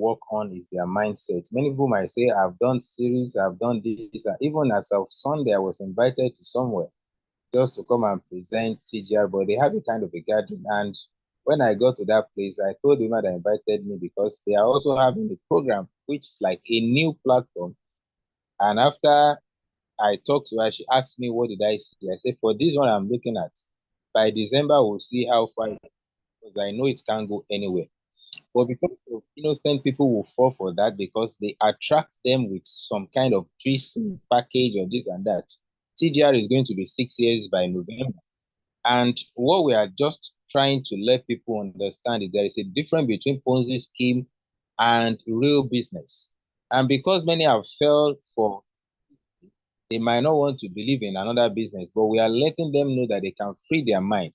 work on is their mindset. Many people might say, I've done series, I've done this. Even as of Sunday, I was invited to somewhere just to come and present CGR, but they have a kind of a gathering. And when I got to that place, I told the man that invited me because they are also having a program, which is like a new platform. And after I talked to her, she asked me, what did I see? I said, for this one I'm looking at, by December, we'll see how far, because I know it can't go anywhere. But because of innocent people will fall for that because they attract them with some kind of twist package or this and that. TGR is going to be 6 years by November. And what we are just trying to let people understand is there is a difference between Ponzi scheme and real business. And because many have fell for, they might not want to believe in another business, but we are letting them know that they can free their mind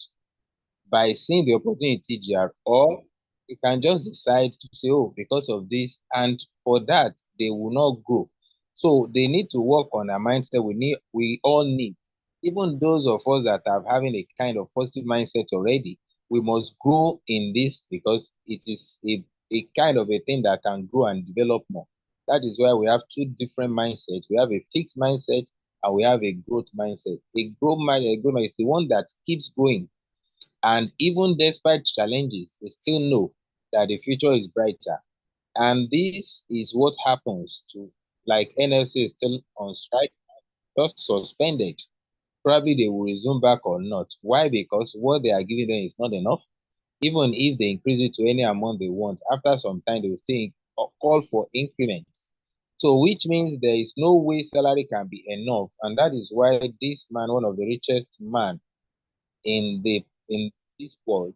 by seeing the opportunity in TGR, or you can just decide to say, oh, because of this, and for that, they will not grow. So they need to work on a mindset. We all need, even those of us that are having a kind of positive mindset already, we must grow in this because it is a kind of a thing that can grow and develop more. That is why we have two different mindsets. We have a fixed mindset and we have a growth mindset. A growth mindset is the one that keeps going. And even despite challenges, we still know that the future is brighter. And this is what happens to, like NLC is still on strike, just suspended. Probably they will resume back or not. Why? Because what they are giving them is not enough. Even if they increase it to any amount they want, after some time they will still call for increments. So which means there is no way salary can be enough. And that is why this man, one of the richest man in this world,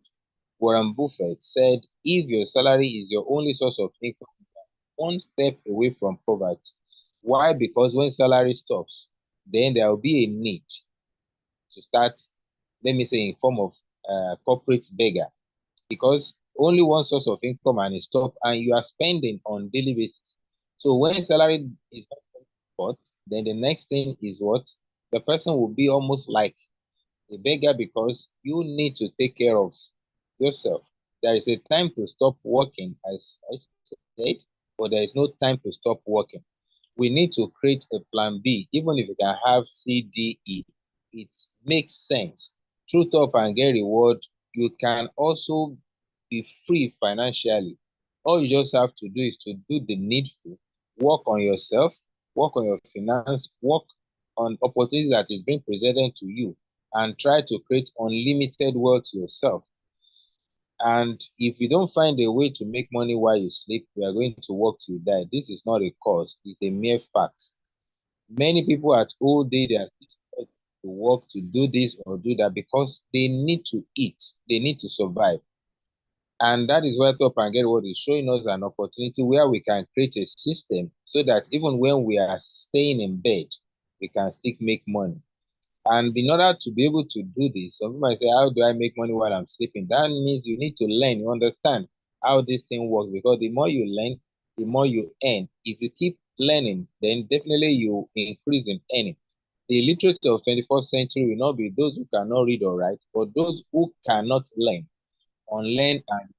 Warren Buffett said, if your salary is your only source of income, one step away from poverty. Why? Because when salary stops, then there will be a need to start, let me say, in form of corporate beggar, because only one source of income and it stop, and you are spending on daily basis. So when salary is not, then the next thing is what the person will be almost like a beggar because you need to take care of yourself. There is a time to stop working, as I said, but there is no time to stop working. We need to create a plan B, even if you can have C, D, E. It makes sense. Through top and get reward, you can also be free financially. All you just have to do is to do the needful, work on yourself, work on your finance, work on opportunities that is being presented to you, and try to create unlimited wealth yourself. And if you don't find a way to make money while you sleep, you are going to work till you die. This is not a cause, it's a mere fact. Many people at old age, they are still to work to do this or do that because they need to eat, they need to survive. And that is why Top and Get What is showing us an opportunity where we can create a system so that even when we are staying in bed, we can still make money. And in order to be able to do this, some people might say, how do I make money while I'm sleeping? That means you need to learn, you understand how this thing works, because the more you learn, the more you earn. If you keep learning, then definitely you increase in earning. The illiterate of 21st century will not be those who cannot read or write, but those who cannot learn, unlearn and learn.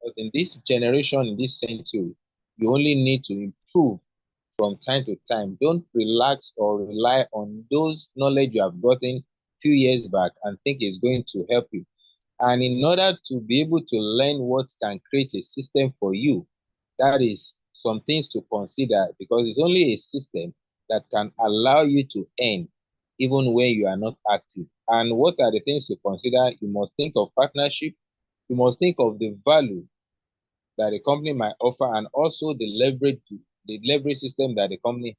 Because in this generation, in this century, you only need to improve from time to time. Don't relax or rely on those knowledge you have gotten few years back and think it's going to help you. And in order to be able to learn what can create a system for you, that is some things to consider, because it's only a system that can allow you to earn even when you are not active. And what are the things to consider? You must think of partnership. You must think of the value that the company might offer, and also the leverage system that the company.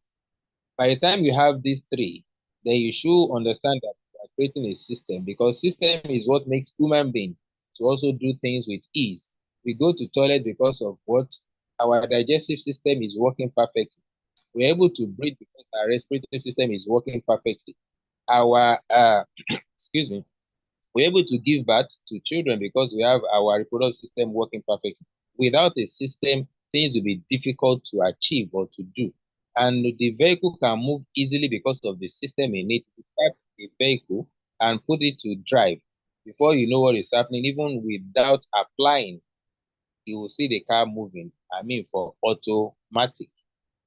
By the time you have these three, then you should understand that you are creating a system, because system is what makes human being to also do things with ease. We go to toilet because of what our digestive system is working perfectly. We're able to breathe because our respiratory system is working perfectly. Our excuse me, we're able to give birth to children because we have our reproductive system working perfectly. Without a system, things will be difficult to achieve or to do. And the vehicle can move easily because of the system in it. You start a vehicle and put it to drive. Before you know what is happening, even without applying, you will see the car moving. I mean, for automatic.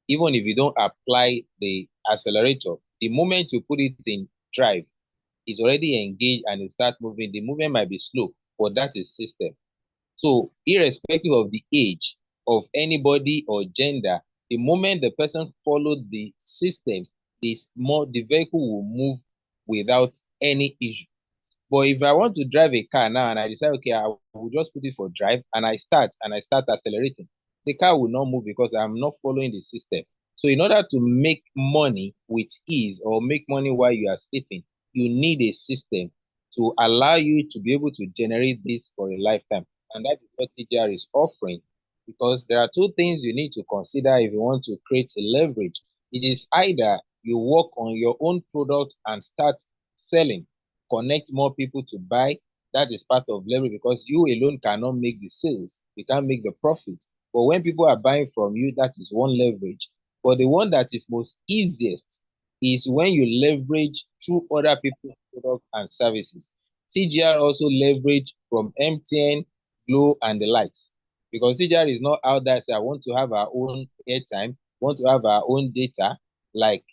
Even if you don't apply the accelerator, the moment you put it in drive, it's already engaged and it start moving. The movement might be slow, but that is system. So irrespective of the age of anybody or gender, the moment the person followed the system, the vehicle will move without any issue. But if I want to drive a car now and I decide, okay, I will just put it for drive and I start accelerating, the car will not move because I'm not following the system. So in order to make money with ease or make money while you are sleeping, you need a system to allow you to be able to generate this for a lifetime. And that is what TGR is offering, because there are two things you need to consider if you want to create a leverage. It is either you work on your own product and start selling, connect more people to buy. That is part of leverage, because you alone cannot make the sales. You can't make the profit. But when people are buying from you, that is one leverage. But the one that is most easiest is when you leverage through other people's products and services. TGR also leverage from MTN, Glo, and the likes. Because TGR is not out there say, I want to have our own airtime, want to have our own data, like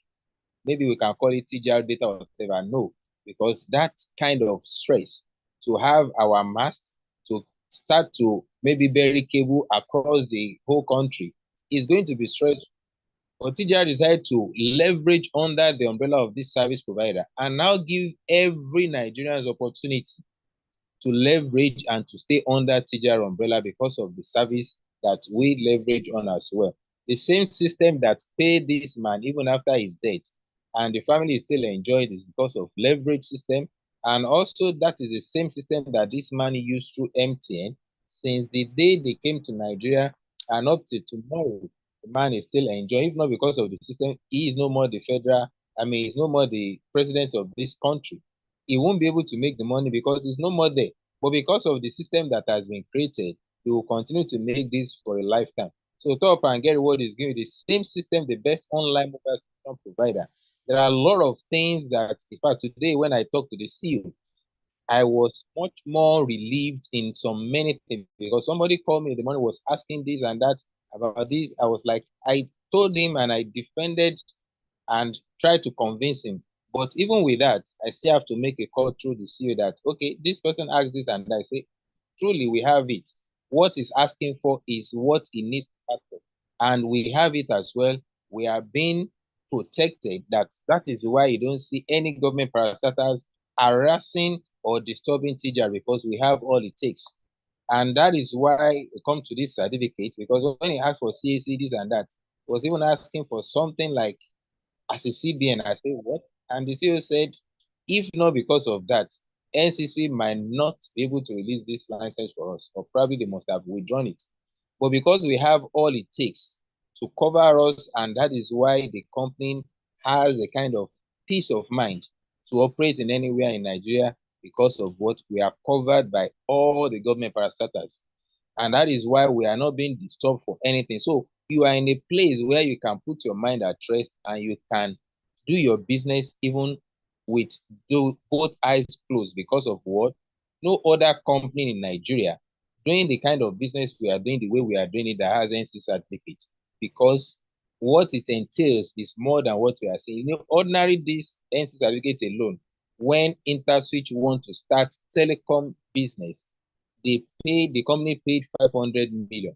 maybe we can call it TGR data or whatever. No, because that kind of stress to have our mast to start to maybe bury cable across the whole country is going to be stressful. But TGR decided to leverage under the umbrella of this service provider and now give every Nigerian's opportunity to leverage and to stay under TGR umbrella because of the service that we leverage on as well. The same system that paid this man even after his death, and the family is still enjoying this because of leverage system. And also that is the same system that this man used through MTN since the day they came to Nigeria and up to tomorrow. The man is still enjoying, if not because of the system, he is no more the federal, I mean, he's no more the president of this country. He won't be able to make the money because he's no more there. But because of the system that has been created, he will continue to make this for a lifetime. So Top and Get Reward is giving the same system, the best online mobile system provider. There are a lot of things that, in fact, today when I talked to the CEO, I was much more relieved in so many things, because somebody called me in the morning, was asking this and that about this. I was like, I told him and I defended and try to convince him. But even with that, I still have to make a call through the CEO that, okay, this person asked this, and I say, truly, we have it. What he's asking for is what he needs to ask for. And we have it as well. We are being protected. That is why you don't see any government parastatals harassing or disturbing TGR, because we have all it takes. And that is why we come to this certificate, because when he asked for CAC, this and that, he was even asking for something like as a CBN. I say, what? And the CEO said, if not because of that, NCC might not be able to release this license for us, or probably they must have withdrawn it. But because we have all it takes to cover us, and that is why the company has a kind of peace of mind to operate in anywhere in Nigeria, because of what we are covered by all the government parastatals. And that is why we are not being disturbed for anything. So you are in a place where you can put your mind at rest and you can do your business even with both eyes closed, because of what? No other company in Nigeria doing the kind of business we are doing the way we are doing it that has NC certificate, because what it entails is more than what we are saying. You know, ordinary this NC certificate alone, when InterSwitch want to start telecom business, the company paid 500 million.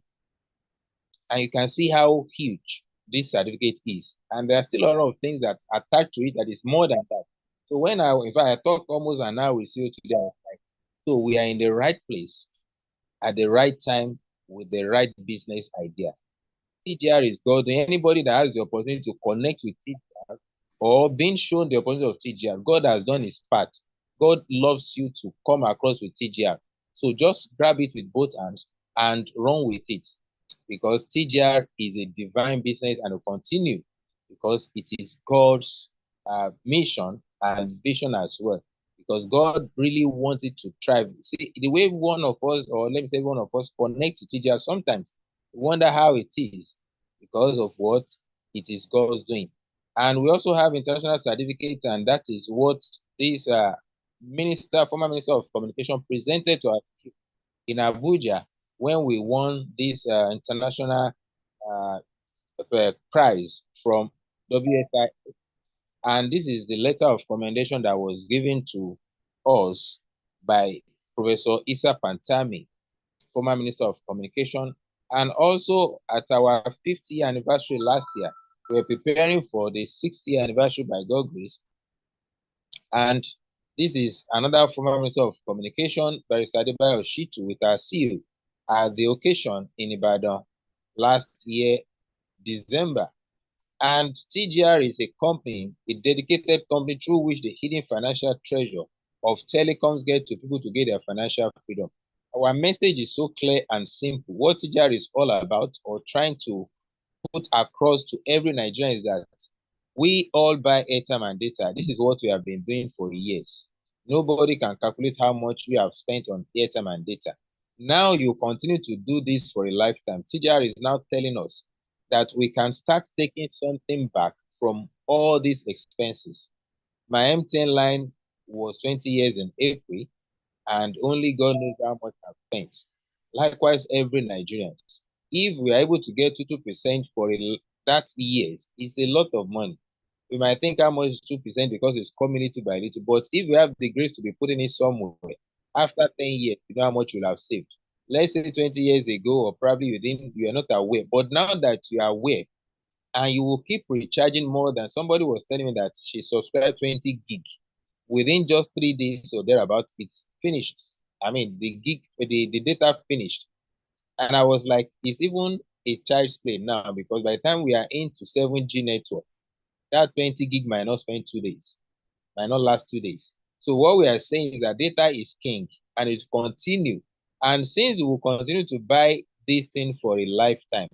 And you can see how huge this certificate is. And there are still a lot of things that attach to it that is more than that. So in fact, I talked almost an hour with you today. Like, so we are in the right place at the right time with the right business idea. TGR is golden. Anybody that has the opportunity to connect with TGR or being shown the opportunity of TGR, God has done his part. God loves you to come across with TGR. So just grab it with both hands and run with it, because TGR is a divine business and will continue, because it is God's mission and vision as well. Because God really wants it to thrive. See, the way one of us, or let me say one of us, connect to TGR, sometimes we wonder how it is, because of what it is God's doing. And we also have international certificates, and that is what this former minister of communication, presented to us in Abuja, when we won this international uh, prize from WSI. And this is the letter of commendation that was given to us by Professor Issa Pantami, former Minister of Communication. And also at our 50th year anniversary last year, we were preparing for the 60th year anniversary by God grace. And this is another former Minister of Communication, Barrister Adebayo Shitu, with our CEO at the occasion in Ibadan last year, December. And TGR is a company, a dedicated company through which the hidden financial treasure of telecoms get to people to get their financial freedom. Our message is so clear and simple. What TGR is all about, or trying to put across to every Nigerian, is that we all buy airtime and data. This is what we have been doing for years. Nobody can calculate how much we have spent on airtime and data. Now you continue to do this for a lifetime. TGR is now telling us that we can start taking something back from all these expenses. My MTN line was 20 years in April, and only God knows how much I've spent. Likewise, every Nigerian. If we are able to get 2% for that years, it's a lot of money. We might think how much is 2% because it's coming little by little, but if we have the grace to be putting it somewhere, after 10 years, you know how much you'll have saved. Let's say 20 years ago, or probably you are not aware, but now that you are aware, and you will keep recharging more than somebody was telling me that she subscribed 20 gig. Within just 3 days or thereabouts, it's finished. I mean, the data finished. And I was like, it's even a child's play now, because by the time we are into 7G network, that 20 gig might not spend 2 days, might not last 2 days. So what we are saying is that data is king, and it will continue. And since we will continue to buy this thing for a lifetime,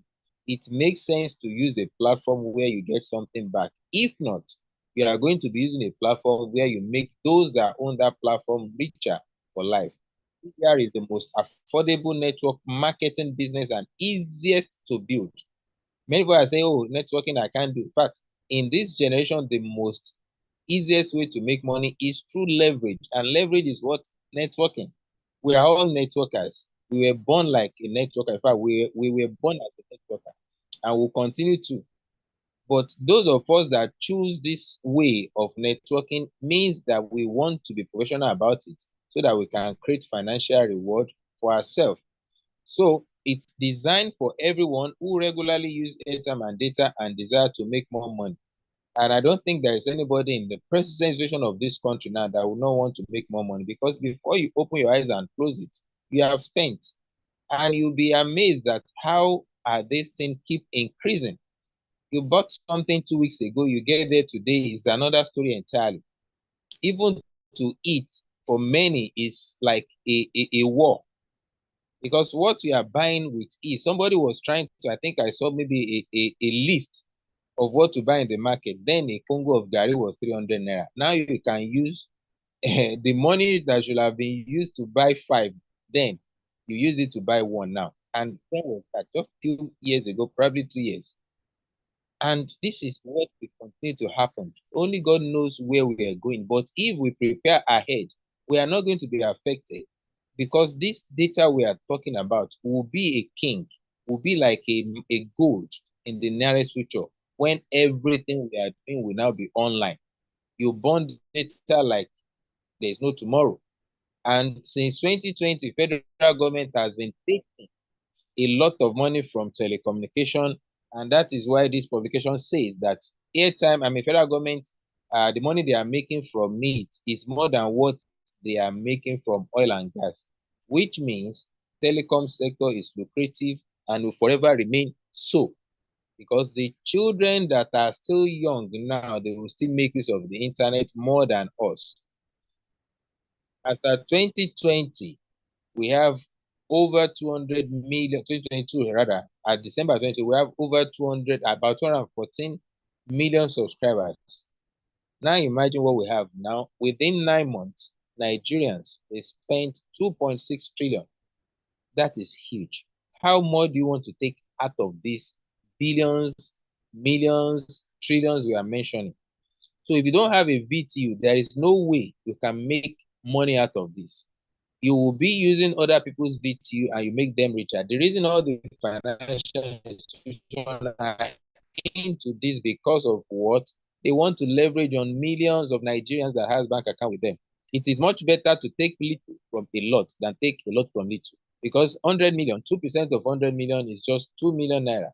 it makes sense to use a platform where you get something back. If not, you are going to be using a platform where you make those that own that platform richer for life. Here is the most affordable network marketing business and easiest to build. Many people are saying, oh, networking I can't do. In fact, in this generation, the most easiest way to make money is through leverage. And leverage is what? Networking. We are all networkers. We were born like a networker. In fact, we were born as a networker, and will continue to. But those of us that choose this way of networking means that we want to be professional about it so that we can create financial reward for ourselves. So it's designed for everyone who regularly use airtime and data and desire to make more money. And I don't think there is anybody in the present situation of this country now that will not want to make more money, because before you open your eyes and close it, you have spent. And you'll be amazed at how these things keep increasing. You bought something 2 weeks ago, you get there today, is another story entirely. Even to eat for many is like a war, because what you are buying with ease. Somebody was trying to, I think I saw maybe a list of what to buy in the market. Then a Congo of Gary was 300 naira. Now you can use the money that should have been used to buy five, then you use it to buy one now. And when was that? Just a few years ago, probably 2 years. And this is what will continue to happen. Only God knows where we are going. But if we prepare ahead, we are not going to be affected, because this data we are talking about will be a king, will be like a gold in the nearest future, when everything we are doing will now be online. You burn data like there's no tomorrow. And since 2020, federal government has been taking a lot of money from telecommunication, and that is why this publication says that airtime, I mean, federal government, the money they are making from it is more than what they are making from oil and gas, which means telecom sector is lucrative and will forever remain so, because the children that are still young now, they will still make use of the internet more than us. After 2020, we have over 200 million, 2022 rather, at December 20, we have over 200, about 214 million subscribers. Now imagine what we have now. Within 9 months, Nigerians, they spent 2.6 trillion. That is huge. How more do you want to take out of these billions, millions, trillions we are mentioning? So if you don't have a VTU, there is no way you can make money out of this. You will be using other people's VTU and you make them richer. The reason all the financial institutions are into this because of what? They want to leverage on millions of Nigerians that has bank account with them. It is much better to take little from a lot than take a lot from little. Because 100 million, 2% of 100 million is just 2 million naira.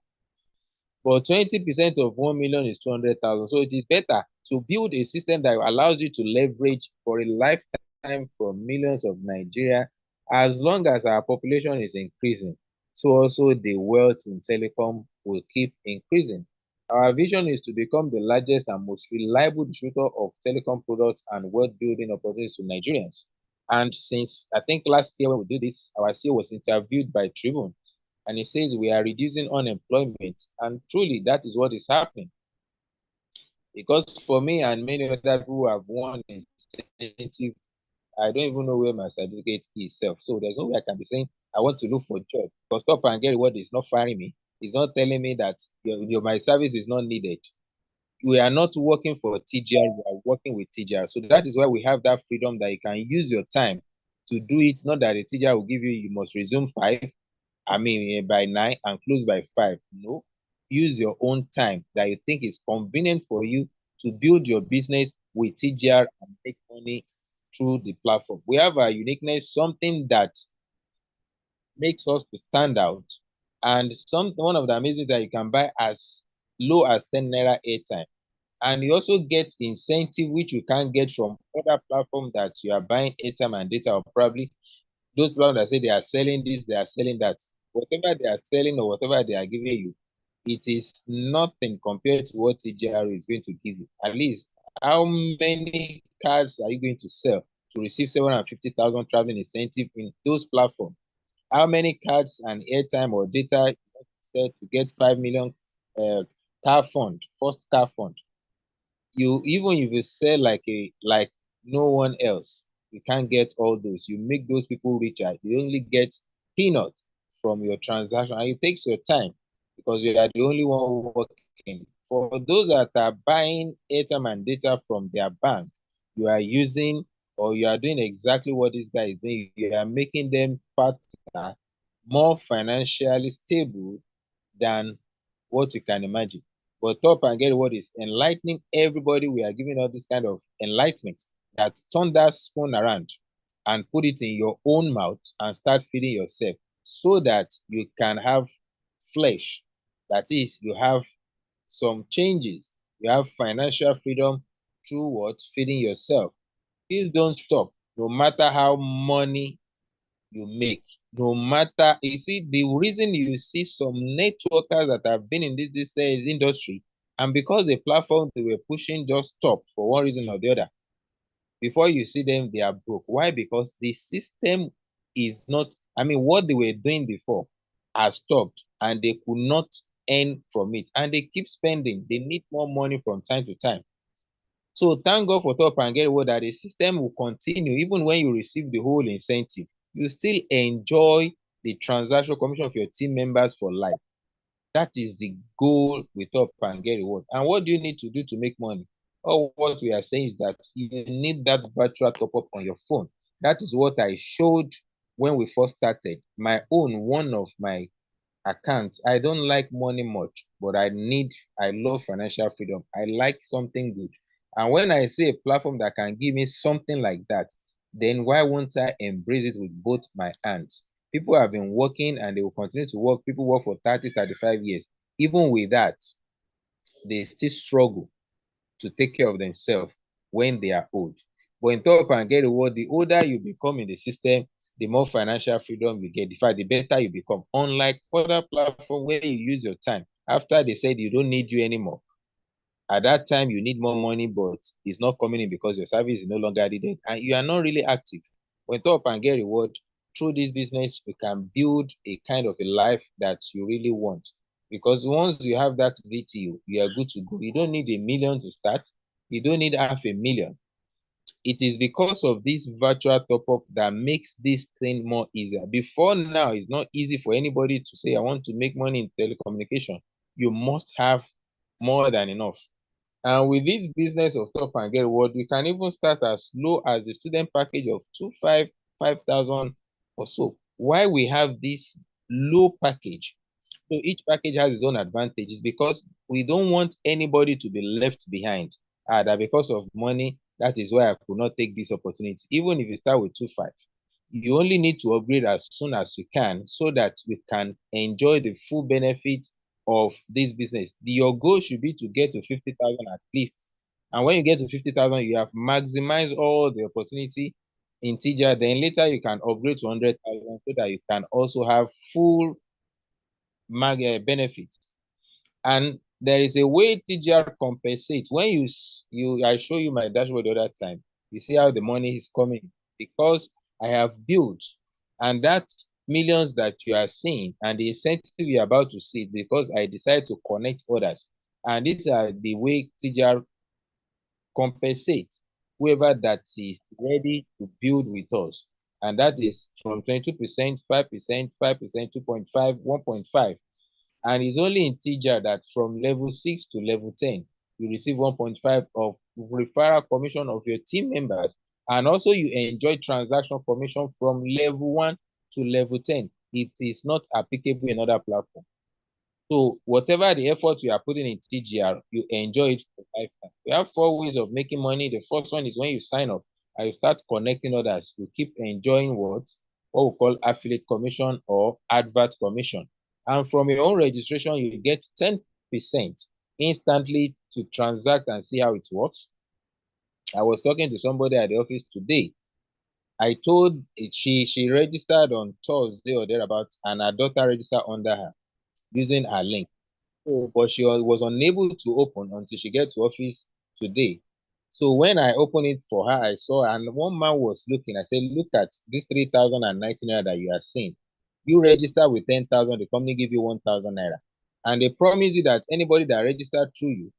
But 20% of 1 million is 200,000. So it is better to build a system that allows you to leverage for a lifetime from millions of Nigeria as long as our population is increasing. So also the wealth in telecom will keep increasing. Our vision is to become the largest and most reliable distributor of telecom products and wealth building opportunities to Nigerians. And since I think last year when we did this, our CEO was interviewed by Tribune and it says we are reducing unemployment. And truly, that is what is happening. Because for me and many other people who have won incentive, I don't even know where my certificate is self. So there's no way I can be saying I want to look for a job. Because stop and get what is not firing me. It's not telling me that my service is not needed. We are not working for TGR, we are working with TGR. So that is why we have that freedom that you can use your time to do it. Not that the TGR will give you must resume 5, by 9 and close by 5. No, use your own time that you think is convenient for you to build your business with TGR and make money through the platform. We have a uniqueness, something that makes us to stand out. And one of the amazing that you can buy as low as 10 naira airtime. And you also get incentive which you can't get from other platforms that you are buying airtime and data, or probably those people that say they are selling this, they are selling that. Whatever they are selling or whatever they are giving you, it is nothing compared to what TGR is going to give you. At least, how many cards are you going to sell to receive 750,000 traveling incentive in those platforms? How many cards and airtime or data you sell to get 5 million car fund, first car fund? You even if you sell like no one else, you can't get all those. You make those people richer. You only get peanuts from your transaction, and it takes your time because you are the only one working. For those that are buying airtime and data from their bank, you are using or you are doing exactly what this guy is doing. You are making them faster, more financially stable than what you can imagine. But top and get what is enlightening everybody. We are giving all this kind of enlightenment that turn that spoon around and put it in your own mouth and start feeding yourself so that you can have flesh. That is, you have some changes. You have financial freedom through what? Feeding yourself. Please don't stop, no matter how money you make. No matter, you see, the reason you see some networkers that have been in this industry, and because the platform they were pushing just stop for one reason or the other, before you see them, they are broke. Why? Because the system is not, what they were doing before has stopped and they could not earn from it. And they keep spending. They need more money from time to time. So thank God for top and get word that the system will continue even when you receive the whole incentive. You still enjoy the transaction commission of your team members for life. That is the goal with top and get reward. And what do you need to do to make money? Or what we are saying is that you need that virtual top up on your phone. That is what I showed when we first started. My own, one of my accounts. I don't like money much, but I love financial freedom. I like something good. And when I see a platform that can give me something like that, then why won't I embrace it with both my hands? People have been working and they will continue to work. People work for 30, 35 years. Even with that, they still struggle to take care of themselves when they are old. But in top and get reward, the older you become in the system, the more financial freedom you get. In fact, the better you become. Unlike other platform where you use your time. After they said you don't need you anymore. At that time, you need more money, but it's not coming in because your service is no longer needed and you are not really active. When top and get reward, through this business, you can build a kind of a life that you really want. Because once you have that VTU, you are good to go. You don't need a million to start. You don't need half a million. It is because of this virtual top-up that makes this thing more easier. Before now, it's not easy for anybody to say, I want to make money in telecommunication. You must have more than enough. And with this business of top and get reward, you can even start as low as the student package of 25 5,000 or so. Why we have this low package? So each package has its own advantages because we don't want anybody to be left behind. That because of money, that is why I could not take this opportunity. Even if you start with 2.5, you only need to upgrade as soon as you can so that we can enjoy the full benefit of this business. Your goal should be to get to 50,000 at least. And when you get to 50,000, you have maximized all the opportunity in TGR. Then later you can upgrade to 100,000 so that you can also have full benefit. And there is a way TGR compensates. When I show you my dashboard the other time, you see how the money is coming because I have built, and that millions that you are seeing and the incentive you're about to see because I decided to connect others. And these are the way TGR compensate whoever that is ready to build with us. And that is from 22%, 5%, 5%, 2.5, 1.5. And it's only in TGR that from level 6 to level 10, you receive 1.5 of referral commission of your team members. And also you enjoy transaction commission from level 1 to level 10. It is not applicable in other platforms. So whatever the effort you are putting in TGR, you enjoy it for lifetime. We have 4 ways of making money. The first one is when you sign up and you start connecting others, you keep enjoying what we call affiliate commission or advert commission. And from your own registration, you get 10% instantly to transact and see how it works. I was talking to somebody at the office today. I told she registered on Thursday or thereabout, and her daughter registered under her using her link. So, but she was unable to open until she get to office today. So when I opened it for her, I saw, and one man was looking. I said, look at this 3,019 naira that you are seeing. You register with 10,000, the company give you 1,000 naira. And they promise you that anybody that registered through you,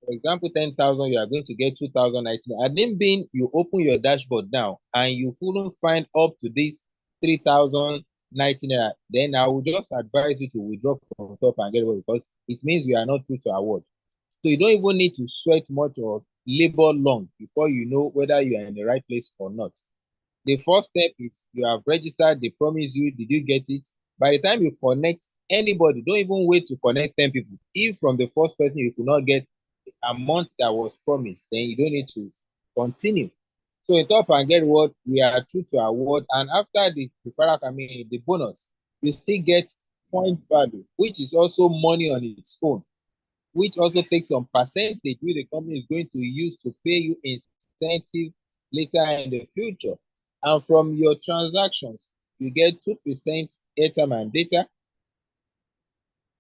for example, 10,000, you are going to get 2,019. And then being you open your dashboard now and you couldn't find up to this 3,019 naira, then I will just advise you to withdraw from top and get away because it means we are not true to our word. So you don't even need to sweat much or labor long before you know whether you are in the right place or not. The first step is you have registered, they promise you, did you get it? By the time you connect anybody, don't even wait to connect 10 people. If from the first person you could not get the amount that was promised, then you don't need to continue. So in top and get reward, we are true to our word. And after the referral, the bonus, you still get point value, which is also money on its own, which also takes some percentage which the company is going to use to pay you incentive later in the future. And from your transactions, you get 2% airtime and data.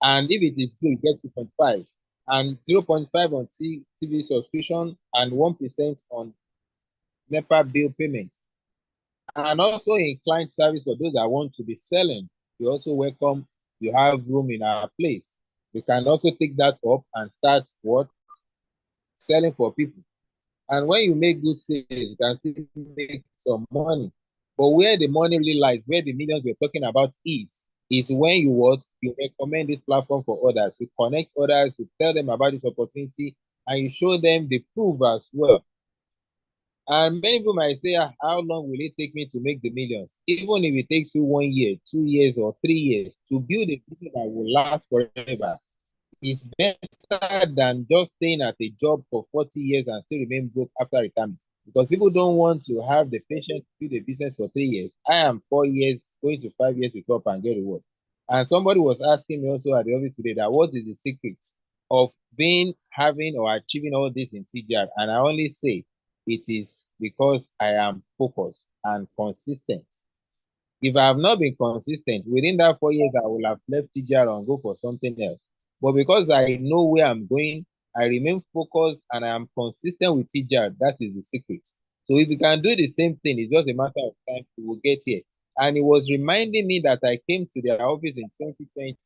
And if it is good, you get 2.5 and 0.5 on TV subscription and 1% on NEPA bill payment. And also in client service for those that want to be selling, you also welcome, you have room in our place. We can also take that up and start what? Selling for people. And when you make good sales, you can still make some money. But where the money really lies, where the millions we're talking about is when you what? You recommend this platform for others. You connect others, you tell them about this opportunity, and you show them the proof as well. And many people might say, how long will it take me to make the millions? Even if it takes you 1 year, 2 years, or 3 years to build a business that will last forever, it's better than just staying at a job for 40 years and still remain broke after retirement. Because people don't want to have the patience to do the business for 3 years. I am 4 years, going to 5 years with up and get reward. And somebody was asking me also at the office today that what is the secret of having or achieving all this in TGR? And I only say it is because I am focused and consistent. If I have not been consistent, within that 4 years, I will have left TGR and go for something else. But because I know where I'm going, I remain focused and I am consistent with TGR. That is the secret. So if we can do the same thing, it's just a matter of time we will get here. And it was reminding me that I came to their office in 2020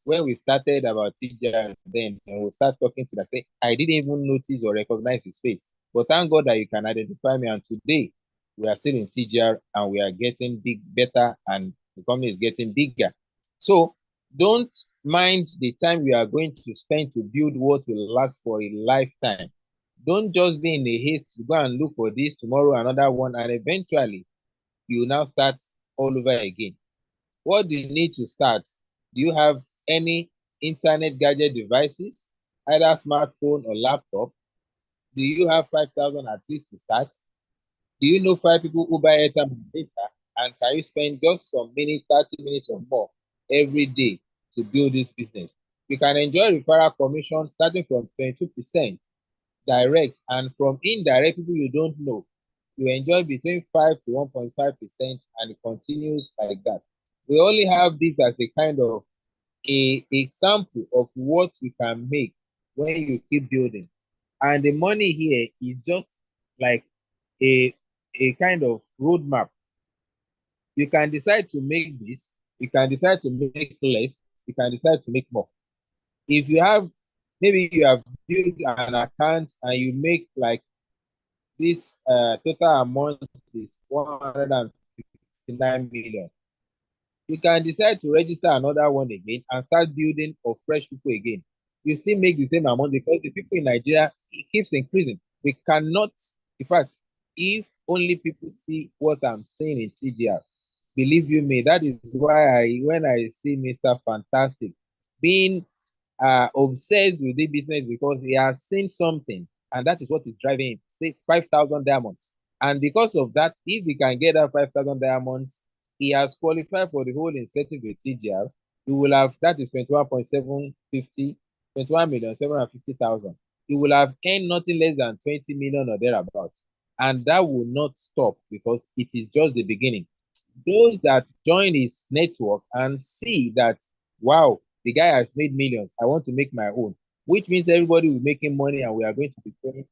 when we started about TGR then, and we start talking to them. Say, I didn't even notice or recognize his face. But thank God that you can identify me. And today, we are still in TGR and we are getting better, and the company is getting bigger. So don't mind the time we are going to spend to build what will last for a lifetime. Don't just be in a haste to go and look for this tomorrow, another one, and eventually you now start all over again. What do you need to start? Do you have any internet gadget devices, either smartphone or laptop? Do you have 5,000 at least to start? Do you know 5 people who buy airtime and data? And can you spend just some minutes, 30 minutes or more every day to build this business? You can enjoy referral commission starting from 22% direct, and from indirect people you don't know, you enjoy between 5 to 1.5%, and it continues like that. We only have this as a kind of a sample of what you can make when you keep building. And the money here is just like a, a kind of roadmap. You can decide to make this, you can decide to make less, you can decide to make more. If you have, maybe you have built an account and you make like this total amount is 159 million. You can decide to register another one again and start building of fresh people again. You still make the same amount because the people in Nigeria, it keeps increasing. We cannot, in fact, if only people see what I'm saying in TGR, believe you me, that is why when I see Mr. Fantastic being obsessed with the business, because he has seen something and that is what is driving him. Say 5,000 diamonds. And because of that, if we can get that 5,000 diamonds, he has qualified for the whole incentive with TGR. You will have, that is 21.750, 21,750,000. You will have earned nothing less than 20 million or thereabouts. And that will not stop because it is just the beginning. Those that join his network and see that, wow, the guy has made millions, I want to make my own, which means everybody will be making money and we are going to be going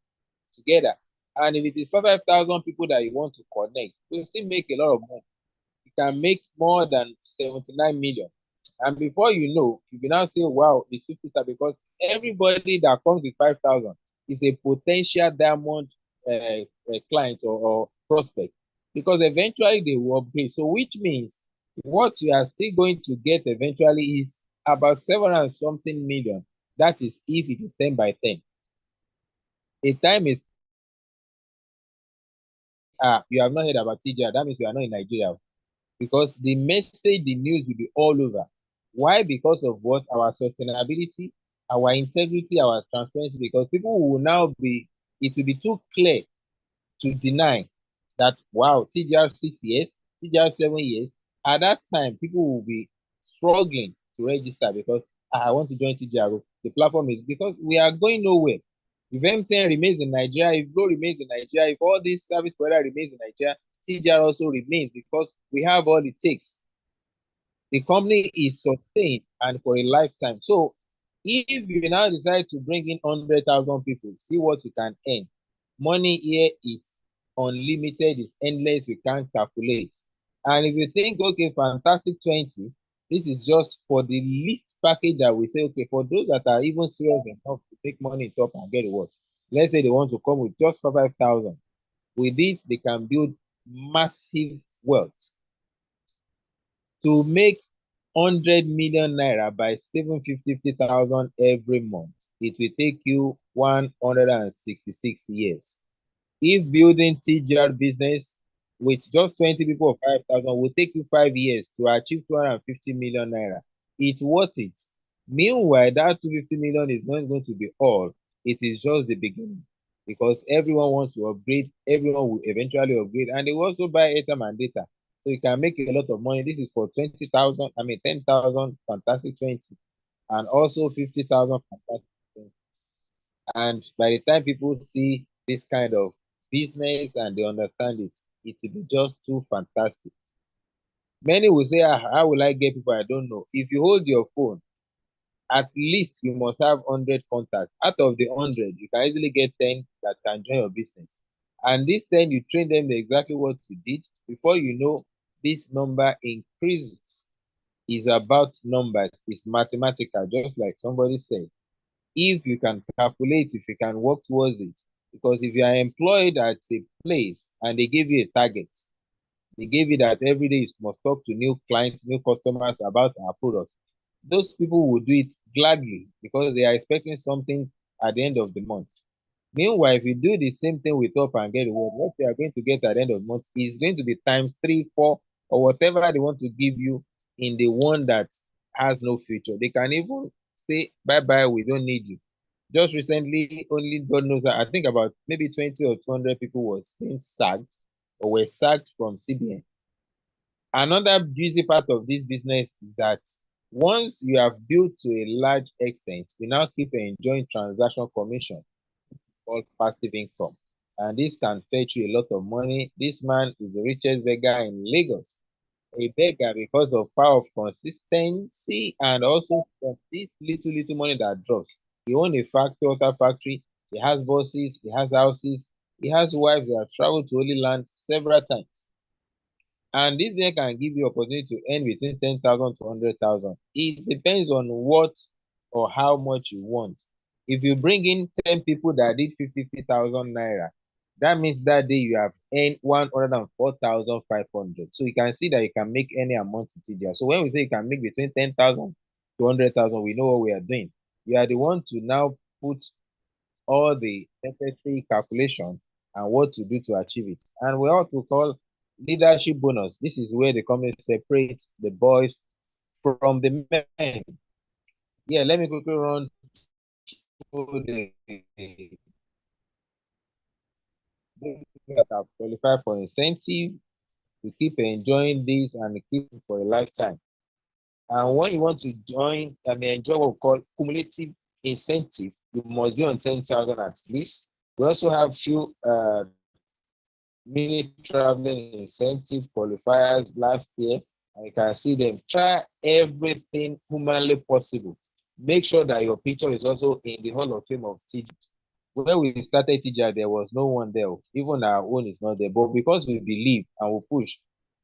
together. And if it is 5,000 people that you want to connect, you'll still make a lot of money. You can make more than 79 million. And before you know, you can now say, wow, it's 50,000, because everybody that comes with 5,000 is a potential diamond client or prospect, because eventually they will upgrade. So, which means what you are still going to get eventually is about 700 something million. That is if it is 10 by 10. A time is you have not heard about TGR, that means you are not in Nigeria, because the message, the news will be all over. Why? Because of what? Our sustainability, our integrity, our transparency, because people will now be, it will be too clear to deny that, wow, TGR 6 years, TGR 7 years. At that time, people will be struggling to register because I want to join TGR. The platform is, because we are going nowhere. If MTN remains in Nigeria, if Glo remains in Nigeria, if all these service provider remains in Nigeria, TGR also remains, because we have all it takes. The company is sustained and for a lifetime. So if you now decide to bring in 100,000 people, see what you can earn. Money here is unlimited, is endless, you can't calculate. And if you think, okay, fantastic 20, this is just for the least package that we say, okay, for those that are even serious enough to take money top and get reward. Let's say they want to come with just 5,000. With this, they can build massive wealth. To make 100 million naira by 750,000 every month, it will take you 166 years. If building TGR business with just 20 people of 5,000 will take you 5 years to achieve 250 million naira, it's worth it. Meanwhile, that 250 million is not going to be all. It is just the beginning, because everyone wants to upgrade, everyone will eventually upgrade, and they will also buy airtime and data. So you can make a lot of money. This is for 20,000, 10,000 fantastic 20, and also 50,000 fantastic 20. And by the time people see this kind of business and they understand it, it will be just too fantastic. Many will say, how will I get people I don't know? If you hold your phone, at least you must have 100 contacts. Out of the 100, you can easily get 10 that can join your business. And this 10, you train them exactly what you did. Before you know, this number increases. It's about numbers. It's mathematical, just like somebody said. If you can calculate, if you can work towards it. Because if you are employed at a place and they give you a target, they gave you that every day you must talk to new clients, new customers about our product, those people will do it gladly because they are expecting something at the end of the month. Meanwhile, if you do the same thing with up and get reward, what you are going to get at the end of the month is going to be times three, four, or whatever they want to give you in the one that has no future. They can even say, bye bye, we don't need you. Just recently, only God knows, I think about maybe 20 or 200 people was being sacked or were sacked from CBN. Another juicy part of this business is that once you have built to a large extent, you now keep enjoying transaction commission called passive income. And this can fetch you a lot of money. This man is the richest beggar in Lagos. A beggar because of power of consistency and also from this little money that drops. He owns a factory, water factory. He has bosses. He has houses. He has wives that have traveled to Holy Land several times. And this day can give you opportunity to earn between 10,000 to 100,000. It depends on what or how much you want. If you bring in 10 people that did 50,000 naira, that means that day you have earned 104,500. So you can see that you can make any amount in TDR. So when we say you can make between 10,000 to 100,000, we know what we are doing. You are the one to now put all the necessary calculation and what to do to achieve it. And we also call leadership bonus. This is where the company separates the boys from the men. Yeah, let me quickly run through the that have qualified for incentive. You keep enjoying this and keep it for a lifetime. And when you want to join, enjoy what we call cumulative incentive, you must be on 10,000 at least. We also have few mini traveling incentive qualifiers last year. And you can see them. Try everything humanly possible. Make sure that your picture is also in the Hall of Fame of TG. When we started TGR, there was no one there. Even our own is not there. But because we believe and we push,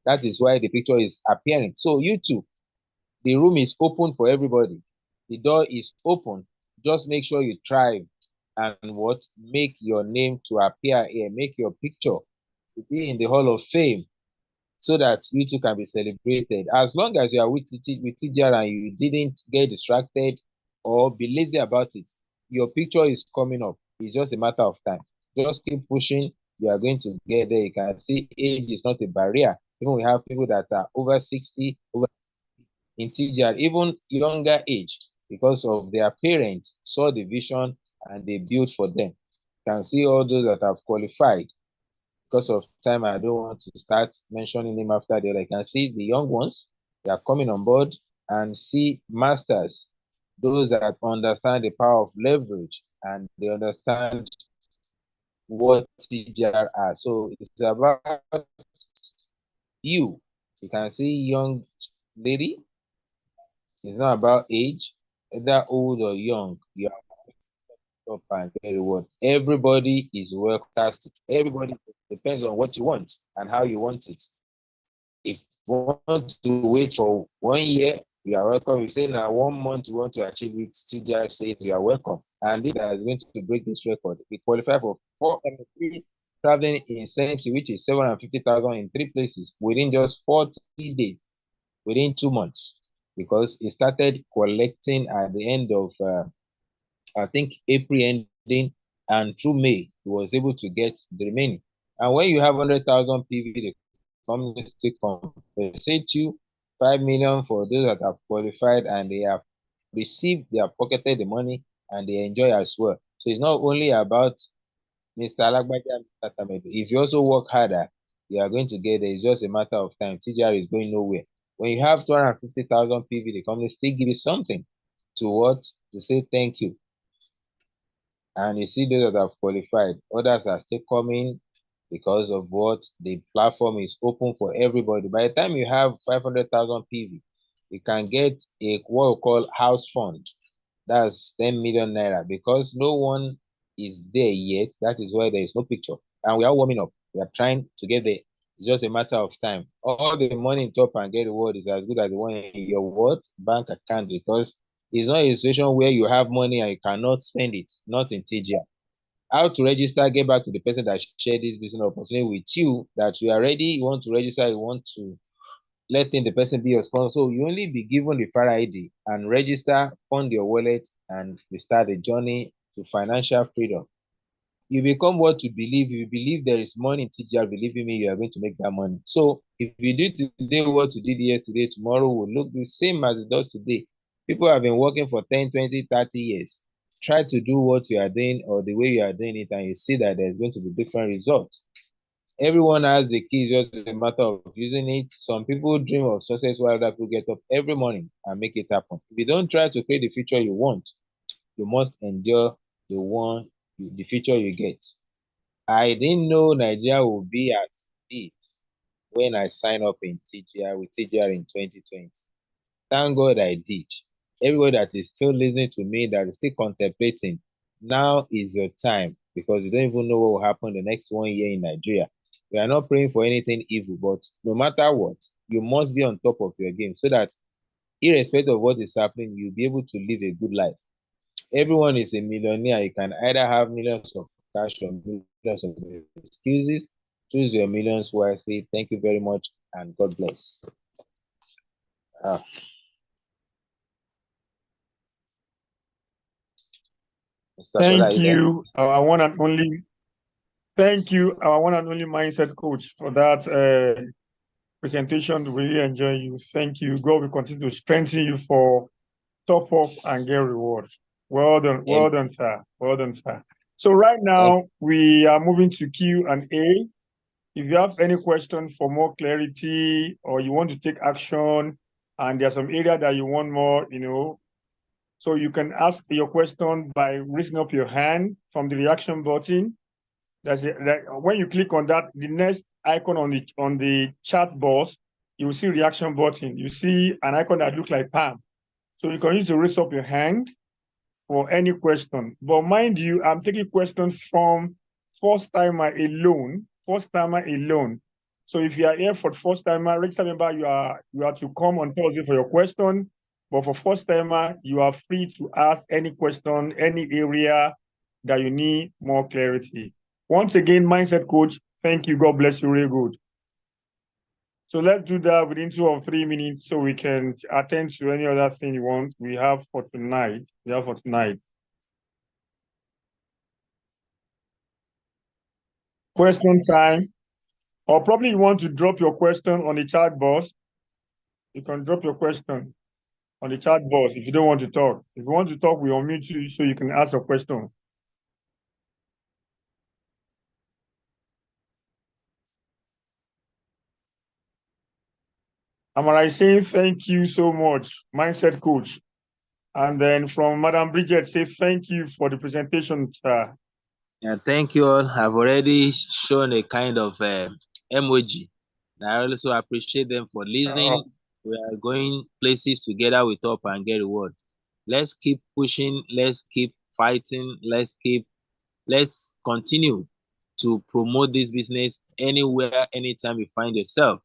that is why the picture is appearing. So you too, the room is open for everybody. The door is open. Just make sure you thrive and what make your name to appear here. Make your picture to be in the Hall of Fame so that you too can be celebrated. As long as you are with TGR and you didn't get distracted or be lazy about it, your picture is coming up. It's just a matter of time. Just keep pushing. You are going to get there. You can see age is not a barrier. Even we have people that are over 60, over in TGR, even younger age, because of their parents saw the vision and they built for them. You can see all those that have qualified. Because of time, I don't want to start mentioning them after the other. I can see the young ones, they are coming on board, and see masters, those that understand the power of leverage and they understand what TGR are. So it's about you. You can see young lady, it's not about age, either old or young. You are up and get reward. Everybody is welcome. Everybody depends on what you want and how you want it. If you want to wait for 1 year, you are welcome. You say now 1 month you want to achieve it, TGR says you are welcome. And this is going to break this record. We qualify for 4 traveling incentive, which is 750,000 in 3 places within just 40 days, within 2 months, because it started collecting at the end of I think April ending, and through May, he was able to get the remaining. And when you have 100,000 PV, the company still compensate you 5 million for those that have qualified and they have received, they have pocketed the money and they enjoy as well. So it's not only about Mr. Alagbaja, Mr. Tamedo. If you also work harder, you are going to get there. It's just a matter of time. TGR is going nowhere. When you have 250,000 PV, the company still give you something to what? To say thank you. And you see those that have qualified. Others are still coming because of what the platform is open for everybody. By the time you have 500,000 PV, you can get a what we call house fund. That's 10 million naira because no one is there yet. That is why there is no picture. And we are warming up. We are trying to get there. It's just a matter of time. All the money in top and get reward is as good as the one in your what bank account because it's not a situation where you have money and you cannot spend it, not in TGR. How to register, get back to the person that shared this business opportunity with you, that you are ready, you want to register, you want to letting the person be your sponsor. So you only be given the referral ID and register, fund your wallet, and you start the journey to financial freedom. You become what you believe. If you believe there is money in TGR, believe in me, you are going to make that money. So if you do today what you did yesterday, tomorrow will look the same as it does today. People have been working for 10, 20, 30 years. Try to do what you are doing or the way you are doing it, and you see that there's going to be different results. Everyone has the keys, just a matter of using it. Some people dream of success while other people get up every morning and make it happen. If you don't try to create the future you want, you must endure the future you get. I didn't know Nigeria would be as it is when I signed up in TGR with TGR in 2020. Thank God I did. Everybody that is still listening to me, that is still contemplating, now is your time because you don't even know what will happen the next 1 year in Nigeria. We are not praying for anything evil, but no matter what, you must be on top of your game so that irrespective of what is happening, you'll be able to live a good life. Everyone is a millionaire. You can either have millions of cash or millions of excuses. Choose your millions wisely. Thank you very much and God bless. Ah, Mr. Shola, are Thank you there? you, our one and only. Thank you, our one and only mindset coach, for that presentation. Really enjoy you. Thank you. God will continue to strengthen you for top up and get rewards. Well done, Amen. well done, sir. Well done, sir. So right Thank now we are moving to Q&A. If you have any question for more clarity or you want to take action and there's some area that you want more, so you can ask your question by raising up your hand from the reaction button. When you click on that, the next icon on the chat box, you will see reaction button. You see an icon that looks like palm. So you can use to raise up your hand for any question. But mind you, I'm taking questions from first timer alone. First timer alone. So if you are here for the first timer, register member, you are to come on Thursday for your question. But for first timer, you are free to ask any question, any area that you need more clarity. Once again, mindset coach, thank you. God bless you. Really good. So let's do that within 2 or 3 minutes so we can attend to any other thing you want. We have for tonight. Question time. Or probably you want to drop your question on the chat box. You can drop your question on the chat box if you don't want to talk. If you want to talk, we unmute you so you can ask your question. Amara is saying thank you so much, mindset coach. And then from Madam Bridget says thank you for the presentation, sir. Yeah, thank you all. I've already shown a kind of emoji. I also appreciate them for listening. We are going places together with up and get reward. Let's keep pushing. Let's keep fighting. Let's continue to promote this business anywhere, anytime you find yourself.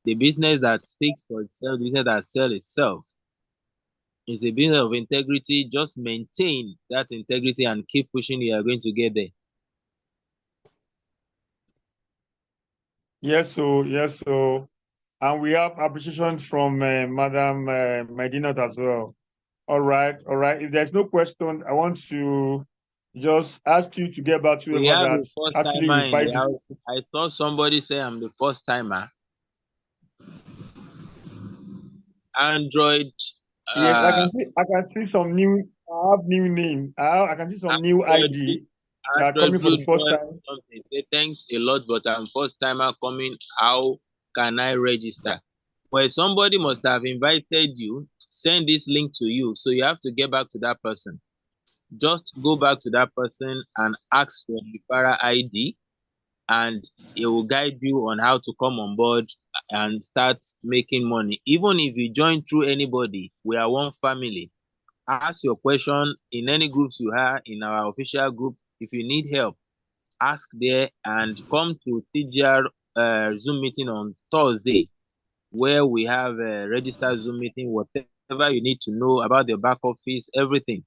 The business that speaks for itself, the business that sells itself, is a business of integrity. Just maintain that integrity and keep pushing. You are going to get there. Yes, so. And we have appreciation from Madam Medina as well. All right. If there's no question, I want to just ask you to get back to We whoever have that a first actually timer in the invited you. house. I saw somebody say I'm the first timer. Android. Yes, Uh, I can see some new. I have new name. I can see some new Android, ID that are Android coming for Blue the first Joy time. something. Say thanks a lot, but I'm first timer coming. How can I register? Well, somebody must have invited you, send this link to you. So you have to get back to that person. Just go back to that person and ask for the para ID, and it will guide you on how to come on board and start making money. Even if you join through anybody, we are one family. Ask your question in any groups you have in our official group. If you need help, ask there and come to TGR Zoom meeting on Thursday, where we have a registered Zoom meeting, whatever you need to know about the back office, everything.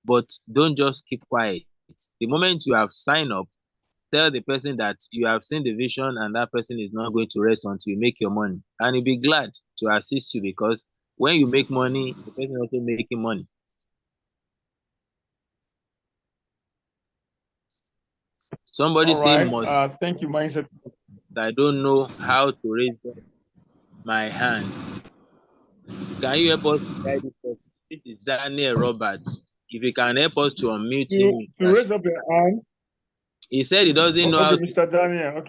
But don't just keep quiet. The moment you have signed up, tell the person that you have seen the vision and that person is not going to rest until you make your money. And he'll be glad to assist you because when you make money, the person also making money. Somebody All say right. must. Thank you, mindset. I don't know how to raise up my hand. Can you help us to guide this person? This is Daniel Roberts. If you can help us to unmute him, To raise up your hand. he said he doesn't know how Okay, to. Mr. Daniel.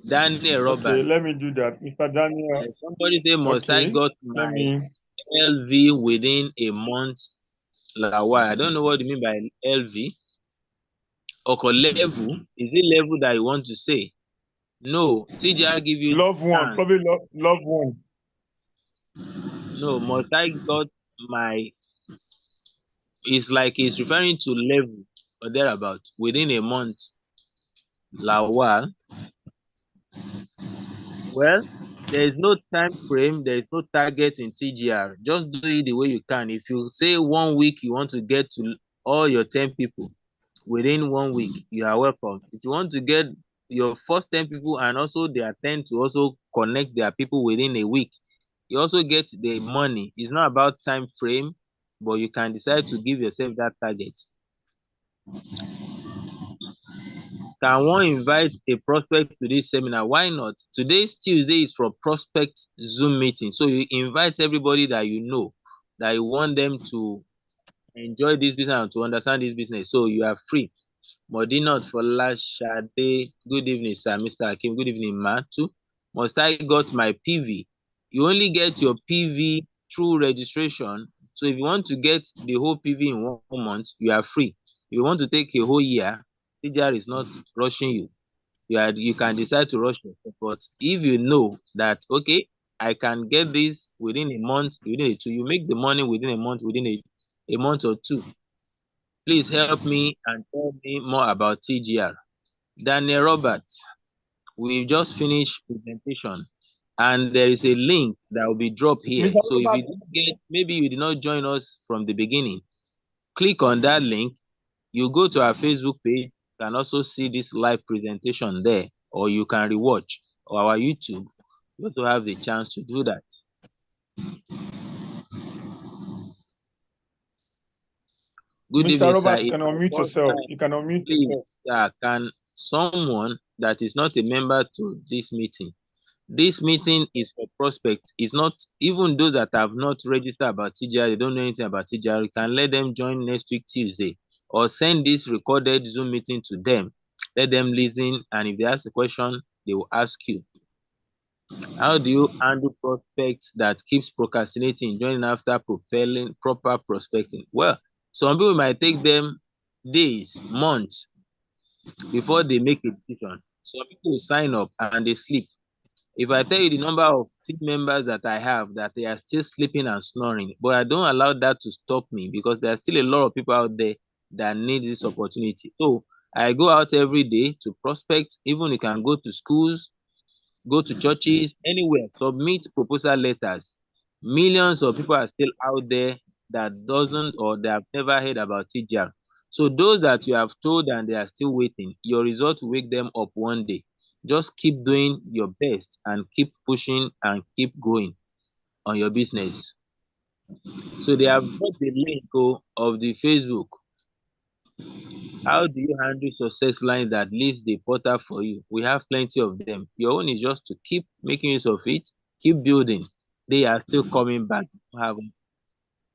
Daniel Okay, Roberts. let me do that. Mr. Daniel. Somebody say, must I Okay. got Let my me. LV within a month? Like why? I don't know what you mean by LV. Or level. Is it level that you want to say? No. TGR give you Love one. chance. Probably love one. No, must I got my. It's like he's referring to level or thereabout within a month. Lawal. Well, there is no time frame, there is no target in TGR. Just do it the way you can. If you say 1 week you want to get to all your 10 people within 1 week, you are welcome. If you want to get your first 10 people and also they attend to also connect their people within a week, you also get the money. It's not about time frame, but you can decide to give yourself that target. Can one invite a prospect to this seminar? Why not? Today's Tuesday is for prospect Zoom meeting. So you invite everybody that you know, that you want them to enjoy this business and to understand this business. So you are free. Modinot for last Shade. Good evening, sir. Mr. Hakim. Good evening, Matu. Must I got my PV? You only get your PV through registration. So if you want to get the whole PV in 1 month, you are free. If you want to take a whole year, TGR is not rushing you. You can decide to rush yourself. But if you know that, okay, I can get this within a month, within a two, you make the money within a month, within a month or two. Please help me and tell me more about TGR. Daniel Roberts, we've just finished presentation and there is a link that will be dropped here. Mr. So if you Robert, didn't get, maybe you did not join us from the beginning, click on that link. You go to our Facebook page, you can also see this live presentation there, or you can rewatch or our YouTube. You also have the chance to do that. Good Mr. evening, sir. Robert, you It's can my unmute first yourself. time. You can unmute Please, yourself. sir, can someone that is not a member to this meeting, this meeting is for prospects. It's not even those that have not registered about TGR, they don't know anything about TGR. You can let them join next week Tuesday or send this recorded Zoom meeting to them. Let them listen, and if they ask a question, they will ask you. How do you handle prospects that keeps procrastinating, joining after propelling proper prospecting? Well, some people might take them days, months before they make a decision. Some people will sign up and they sleep. If I tell you the number of team members that I have, that they are still sleeping and snoring, but I don't allow that to stop me because there are still a lot of people out there that need this opportunity. So I go out every day to prospect. Even you can go to schools, go to churches, anywhere, submit proposal letters. Millions of people are still out there that doesn't or they have never heard about TGR. So those that you have told and they are still waiting, your result will wake them up one day. Just keep doing your best and keep pushing and keep growing on your business. So they have got the link of the Facebook. How do you handle success line that leaves the portal for you? We have plenty of them. Your own is just to keep making use of it, keep building. They are still coming back.